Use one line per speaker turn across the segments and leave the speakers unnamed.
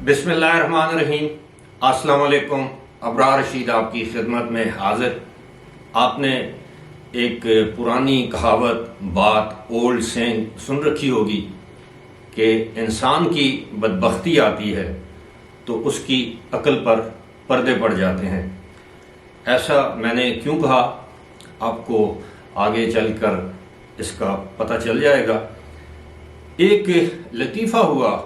بسم اللہ الرحمن الرحیم۔ السلام علیکم۔ ابرار رشید آپ کی خدمت میں حاضر۔ آپ نے ایک پرانی کہاوت، بات، اولڈ سینگ سن رکھی ہوگی کہ انسان کی بدبختی آتی ہے تو اس کی عقل پر پردے پڑ جاتے ہیں۔ ایسا میں نے کیوں کہا، آپ کو آگے چل کر اس کا پتہ چل جائے گا۔ ایک لطیفہ ہوا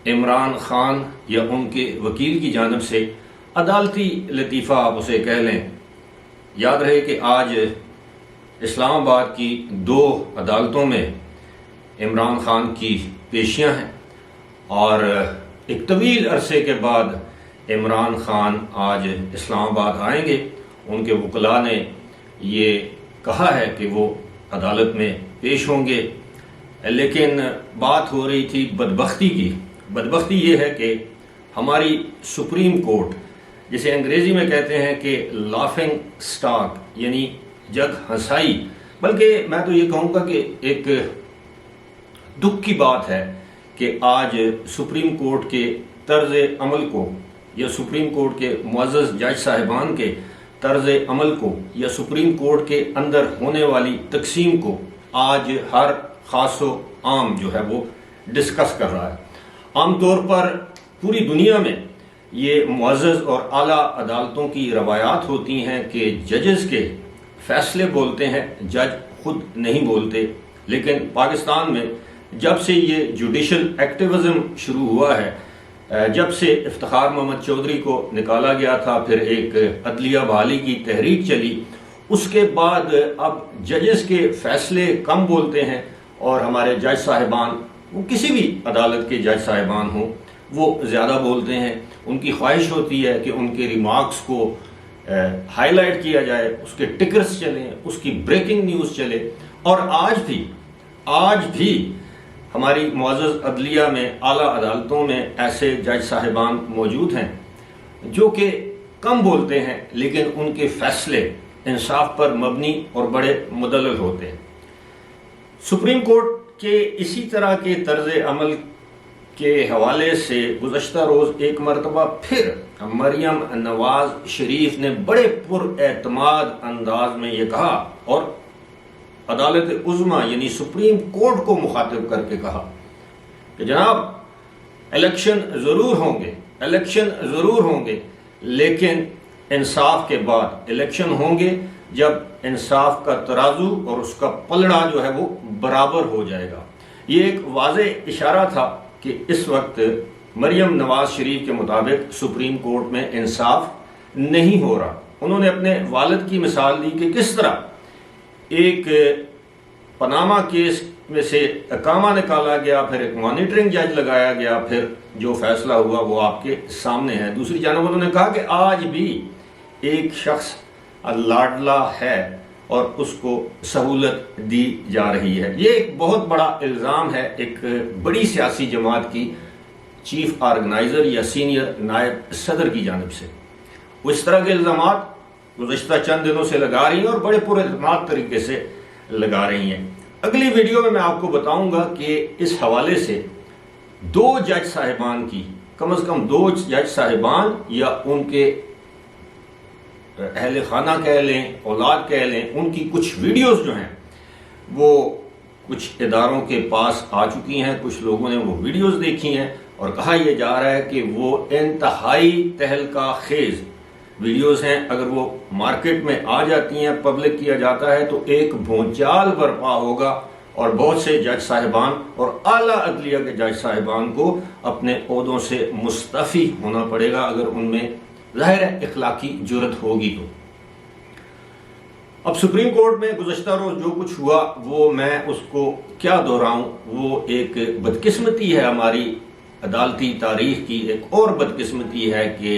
عمران خان یا ان کے وکیل کی جانب سے، عدالتی لطیفہ آپ اسے کہہ لیں۔ یاد رہے کہ آج اسلام آباد کی 2 عدالتوں میں عمران خان کی پیشیاں ہیں اور ایک طویل عرصے کے بعد عمران خان آج اسلام آباد آئیں گے۔ ان کے وکلاء نے یہ کہا ہے کہ وہ عدالت میں پیش ہوں گے، لیکن بات ہو رہی تھی بدبختی کی۔ بدبختی یہ ہے کہ ہماری سپریم کورٹ، جسے انگریزی میں کہتے ہیں کہ لافنگ سٹاک، یعنی جگ ہنسائی، بلکہ میں تو یہ کہوں گا کہ ایک دکھ کی بات ہے کہ آج سپریم کورٹ کے طرز عمل کو یا سپریم کورٹ کے معزز جج صاحبان کے طرز عمل کو یا سپریم کورٹ کے اندر ہونے والی تقسیم کو آج ہر خاص و عام جو ہے وہ ڈسکس کر رہا ہے۔ عام طور پر پوری دنیا میں یہ معزز اور اعلیٰ عدالتوں کی روایات ہوتی ہیں کہ ججز کے فیصلے بولتے ہیں، جج خود نہیں بولتے۔ لیکن پاکستان میں جب سے یہ جوڈیشل ایکٹیوزم شروع ہوا ہے، جب سے افتخار محمد چودھری کو نکالا گیا تھا، پھر ایک عدلیہ بحالی کی تحریک چلی، اس کے بعد اب ججز کے فیصلے کم بولتے ہیں اور ہمارے جج صاحبان، وہ کسی بھی عدالت کے جج صاحبان ہوں، وہ زیادہ بولتے ہیں۔ ان کی خواہش ہوتی ہے کہ ان کے ریمارکس کو ہائی لائٹ کیا جائے، اس کے ٹکرز چلیں، اس کی بریکنگ نیوز چلے۔ اور آج بھی ہماری معزز عدلیہ میں، اعلیٰ عدالتوں میں ایسے جج صاحبان موجود ہیں جو کہ کم بولتے ہیں، لیکن ان کے فیصلے انصاف پر مبنی اور بڑے مدلل ہوتے ہیں۔ سپریم کورٹ کے اسی طرح کے طرز عمل کے حوالے سے گزشتہ روز ایک مرتبہ پھر مریم نواز شریف نے بڑے پر اعتماد انداز میں یہ کہا اور عدالت عظمیٰ یعنی سپریم کورٹ کو مخاطب کر کے کہا کہ جناب الیکشن ضرور ہوں گے لیکن انصاف کے بعد الیکشن ہوں گے جب انصاف کا ترازو اور اس کا پلڑا جو ہے وہ برابر ہو جائے گا۔ یہ ایک واضح اشارہ تھا کہ اس وقت مریم نواز شریف کے مطابق سپریم کورٹ میں انصاف نہیں ہو رہا۔ انہوں نے اپنے والد کی مثال دی کہ کس طرح ایک پاناما کیس میں سے اقامہ نکالا گیا، پھر ایک مانیٹرنگ جج لگایا گیا، پھر جو فیصلہ ہوا وہ آپ کے سامنے ہے۔ دوسری جانب انہوں نے کہا کہ آج بھی ایک شخص لاڈلا ہے اور اس کو سہولت دی جا رہی ہے۔ یہ ایک بہت بڑا الزام ہے ایک بڑی سیاسی جماعت کی چیف آرگنائزر یا سینئر نائب صدر کی جانب سے۔ وہ اس طرح کے الزامات گزشتہ چند دنوں سے لگا رہی ہیں اور بڑے پر اعتماد طریقے سے لگا رہی ہیں۔ اگلی ویڈیو میں آپ کو بتاؤں گا کہ اس حوالے سے 2 جج صاحبان کی، کم از کم 2 جج صاحبان یا ان کے اہل خانہ کہہ لیں، اولاد کہہ لیں، ان کی کچھ ویڈیوز جو ہیں وہ کچھ اداروں کے پاس آ چکی ہیں۔ کچھ لوگوں نے وہ ویڈیوز دیکھی ہیں اور کہا یہ جا رہا ہے کہ وہ انتہائی تہلکہ خیز ویڈیوز ہیں۔ اگر وہ مارکیٹ میں آ جاتی ہیں، پبلک کیا جاتا ہے تو ایک بھونچال برپا ہوگا اور بہت سے جج صاحبان اور اعلیٰ عدلیہ کے جج صاحبان کو اپنے عہدوں سے مستعفی ہونا پڑے گا اگر ان میں ظاہر اخلاقی جرت ہوگی تو۔ اب سپریم کورٹ میں گزشتہ روز جو کچھ ہوا وہ میں اس کو کیا دہراؤں، وہ ایک بدقسمتی ہے ہماری عدالتی تاریخ کی۔ ایک اور بدقسمتی ہے کہ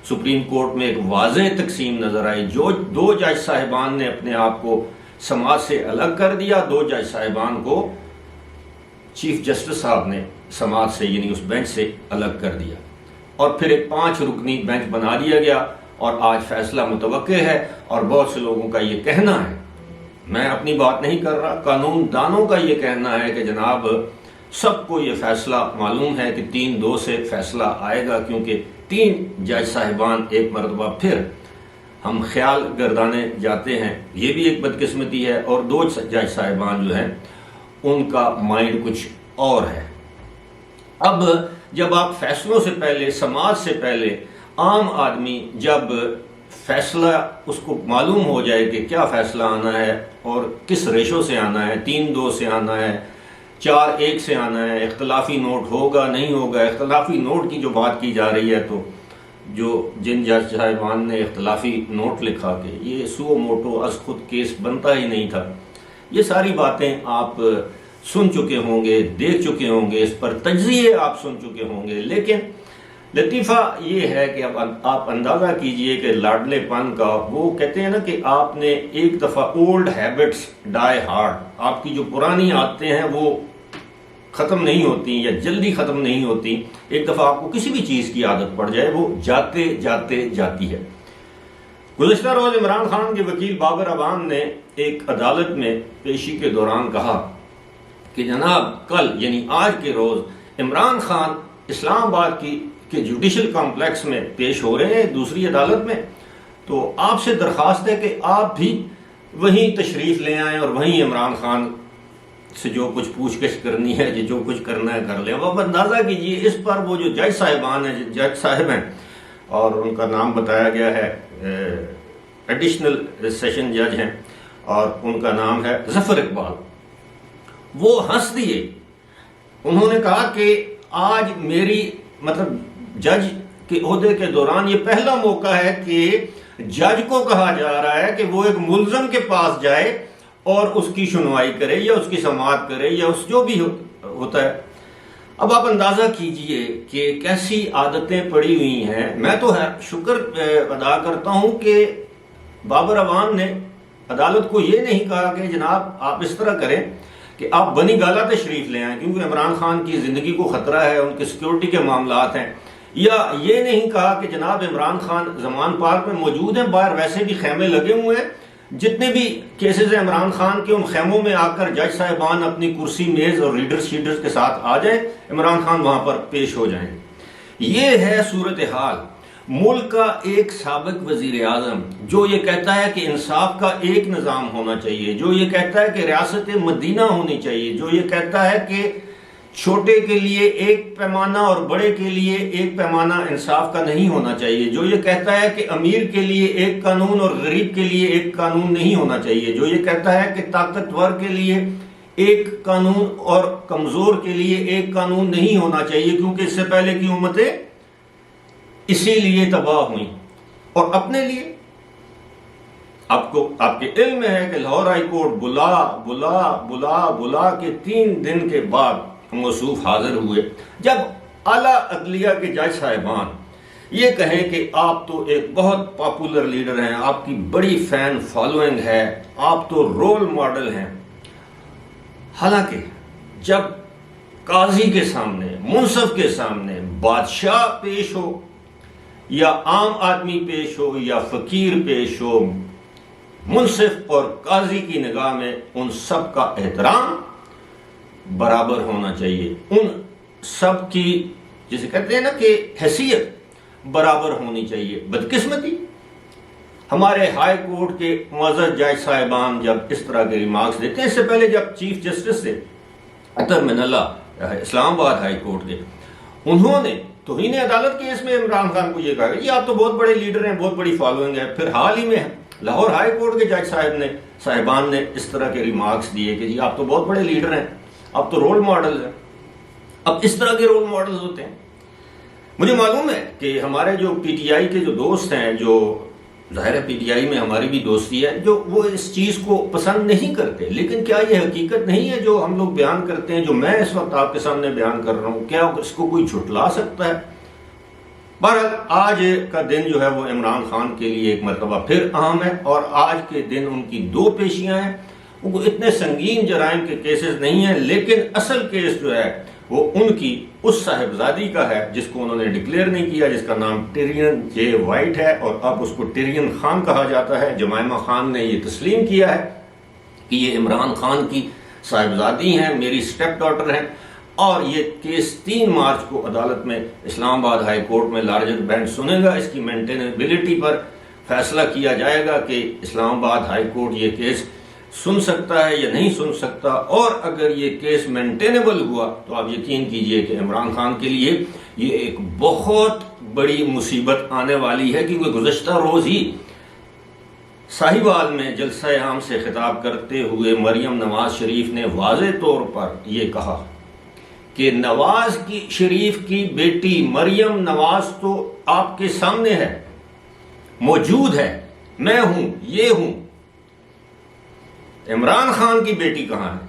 سپریم کورٹ میں ایک واضح تقسیم نظر آئی۔ جو 2 جج صاحبان نے اپنے آپ کو سماج سے الگ کر دیا، 2 جج صاحبان کو چیف جسٹس صاحب نے سماج سے یعنی اس بینچ سے الگ کر دیا اور پھر ایک 5 رکنی بینچ بنا دیا گیا اور آج فیصلہ متوقع ہے۔ اور بہت سے لوگوں کا یہ کہنا ہے، میں اپنی بات نہیں کر رہا، قانون دانوں کا یہ کہنا ہے کہ جناب سب کو یہ فیصلہ معلوم ہے کہ 3-2 سے فیصلہ آئے گا، کیونکہ 3 جج صاحبان ایک مرتبہ پھر ہم خیال گردانے جاتے ہیں، یہ بھی ایک بدقسمتی ہے، اور 2 جج صاحبان جو ہیں ان کا مائنڈ کچھ اور ہے۔ اب جب آپ فیصلوں سے پہلے، سماج سے پہلے، عام آدمی جب فیصلہ اس کو معلوم ہو جائے کہ کیا فیصلہ آنا ہے اور کس ریشو سے آنا ہے، 3-2 سے آنا ہے، 4-1 سے آنا ہے، اختلافی نوٹ ہوگا نہیں ہوگا۔ اختلافی نوٹ کی جو بات کی جا رہی ہے، تو جن جج صاحبان نے اختلافی نوٹ لکھا کہ یہ سو موٹو از خود کیس بنتا ہی نہیں تھا، یہ ساری باتیں آپ سن چکے ہوں گے، دیکھ چکے ہوں گے، اس پر تجزیے آپ سن چکے ہوں گے۔ لیکن لطیفہ یہ ہے کہ اب آپ اندازہ کیجئے کہ لاڈلے پن کا، وہ کہتے ہیں نا کہ آپ نے ایک دفعہ اولڈ ہیبٹس ڈائی ہارڈ، آپ کی جو پرانی عادتیں ہیں وہ ختم نہیں ہوتی یا جلدی ختم نہیں ہوتی، ایک دفعہ آپ کو کسی بھی چیز کی عادت پڑ جائے وہ جاتے جاتے جاتی ہے۔ گزشتہ روز عمران خان کے وکیل بابر عوان نے ایک عدالت میں پیشی کے دوران کہا کہ جناب کل یعنی آج کے روز عمران خان اسلام آباد کے جوڈیشل کمپلیکس میں پیش ہو رہے ہیں دوسری عدالت میں، تو آپ سے درخواست ہے کہ آپ بھی وہیں تشریف لے آئیں اور وہیں عمران خان سے جو کچھ پوچھ گچھ کرنی ہے، جو کچھ کرنا ہے کر لیں۔ اب اندازہ کیجیے اس پر وہ جو جج صاحبان ہیں، جج صاحب ہیں، اور ان کا نام بتایا گیا ہے، ایڈیشنل سیشن جج ہیں، اور ان کا نام ہے ظفر اقبال، وہ ہنس دیے۔ انہوں نے کہا کہ آج میری جج کے عہدے کے دوران یہ پہلا موقع ہے کہ جج کو کہا جا رہا ہے کہ وہ ایک ملزم کے پاس جائے اور اس کی سنوائی کرے یا اس کی سماعت کرے یا اس جو بھی ہوتا ہے۔ اب آپ اندازہ کیجئے کہ کیسی عادتیں پڑی ہوئی ہیں۔ میں تو شکر ادا کرتا ہوں کہ بابر عوان نے عدالت کو یہ نہیں کہا کہ جناب آپ اس طرح کریں کہ آپ بنی گالہ تشریف لے آئیں کیونکہ عمران خان کی زندگی کو خطرہ ہے، ان کی سیکیورٹی کے معاملات ہیں، یا یہ نہیں کہا کہ جناب عمران خان زمان پارک میں موجود ہیں، باہر ویسے بھی خیمے لگے ہوئے ہیں، جتنے بھی کیسز ہیں عمران خان کے ان خیموں میں آ کر جج صاحبان اپنی کرسی میز اور ریڈرز شیڈرز کے ساتھ آ جائیں، عمران خان وہاں پر پیش ہو جائیں۔ یہ ہے صورتحال۔ ملک کا ایک سابق وزیر اعظم جو یہ کہتا ہے کہ انصاف کا ایک نظام ہونا چاہیے، جو یہ کہتا ہے کہ ریاست مدینہ ہونی چاہیے، جو یہ کہتا ہے کہ چھوٹے کے لیے ایک پیمانہ اور بڑے کے لیے ایک پیمانہ انصاف کا نہیں ہونا چاہیے، جو یہ کہتا ہے کہ امیر کے لیے ایک قانون اور غریب کے لیے ایک قانون نہیں ہونا چاہیے، جو یہ کہتا ہے کہ طاقتور کے لیے ایک قانون اور کمزور کے لیے ایک قانون نہیں ہونا چاہیے، کیونکہ اس سے پہلے کی امتیں اسی لیے تباہ ہوئیں۔ اور اپنے لیے آپ کے علم میں ہے کہ لاہور ہائی کورٹ بلا کے 3 دن کے بعد موصوف حاضر ہوئے، جب اعلیٰ عدلیہ کے جج صاحبان یہ کہیں کہ آپ تو ایک بہت پاپولر لیڈر ہیں، آپ کی بڑی فین فالوئنگ ہے، آپ تو رول ماڈل ہیں، حالانکہ جب قاضی کے سامنے، منصف کے سامنے بادشاہ پیش ہو یا عام آدمی پیش ہو یا فقیر پیش ہو، منصف اور قاضی کی نگاہ میں ان سب کا احترام برابر ہونا چاہیے، ان سب کی جسے کہتے ہیں نا کہ حیثیت برابر ہونی چاہیے۔ بدقسمتی ہمارے ہائی کورٹ کے معزز جج صاحبان جب اس طرح کے ریمارکس دیتے ہیں، اس سے پہلے جب چیف جسٹس سے اطہر من اللہ اسلام آباد ہائی کورٹ کے، انہوں نے توہین عدالت کے اس میں عمران خان کو یہ کہا کہ آپ تو بہت بڑے لیڈر ہیں، بہت بڑی فالوئنگ ہے۔ پھر حال ہی میں لاہور ہائی کورٹ کے جج صاحبان نے اس طرح کے ریمارکس دیے کہ جی آپ تو بہت بڑے لیڈر ہیں، آپ تو رول ماڈل ہیں۔ اب اس طرح کے رول ماڈل ہوتے ہیں۔ مجھے معلوم ہے کہ ہمارے جو پی ٹی آئی کے جو دوست ہیں، جو ظاہر ہے پی ٹی آئی میں ہماری بھی دوستی ہے، جو وہ اس چیز کو پسند نہیں کرتے، لیکن کیا یہ حقیقت نہیں ہے جو ہم لوگ بیان کرتے ہیں، جو میں اس وقت آپ کے سامنے بیان کر رہا ہوں؟ کیا اس کو کوئی جھٹلا سکتا ہے؟ بہرحال آج کا دن جو ہے وہ عمران خان کے لیے ایک مرتبہ پھر اہم ہے، اور آج کے دن ان کی 2 پیشیاں ہیں۔ ان کو اتنے سنگین جرائم کے کیسز نہیں ہیں، لیکن اصل کیس جو ہے وہ ان کی اس صاحبزادی کا ہے جس کو انہوں نے ڈکلیئر نہیں کیا، جس کا نام ٹیرین جے وائٹ ہے، اور اب اس کو ٹیرین خان کہا جاتا ہے۔ جمائمہ خان نے یہ تسلیم کیا ہے کہ یہ عمران خان کی صاحبزادی ہیں، میری سٹیپ ڈاٹر ہیں، اور یہ کیس 3 مارچ کو عدالت میں اسلام آباد ہائی کورٹ میں لارجر بینچ سنے گا. اس کی مینٹینیبلٹی پر فیصلہ کیا جائے گا کہ اسلام آباد ہائی کورٹ یہ کیس سن سکتا ہے یا نہیں سن سکتا. اور اگر یہ کیس مینٹینیبل ہوا تو آپ یقین کیجئے کہ عمران خان کے لیے یہ ایک بہت بڑی مصیبت آنے والی ہے، کیونکہ گزشتہ روز ہی ساہیوال میں جلسہ عام سے خطاب کرتے ہوئے مریم نواز شریف نے واضح طور پر یہ کہا کہ نواز شریف کی بیٹی مریم نواز تو آپ کے سامنے ہے، موجود ہے، میں ہوں، یہ ہوں، عمران خان کی بیٹی کہاں ہے؟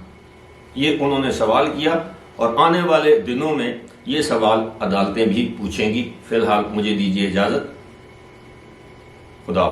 یہ انہوں نے سوال کیا، اور آنے والے دنوں میں یہ سوال عدالتیں بھی پوچھیں گی. فی الحال مجھے دیجیے اجازت. خدا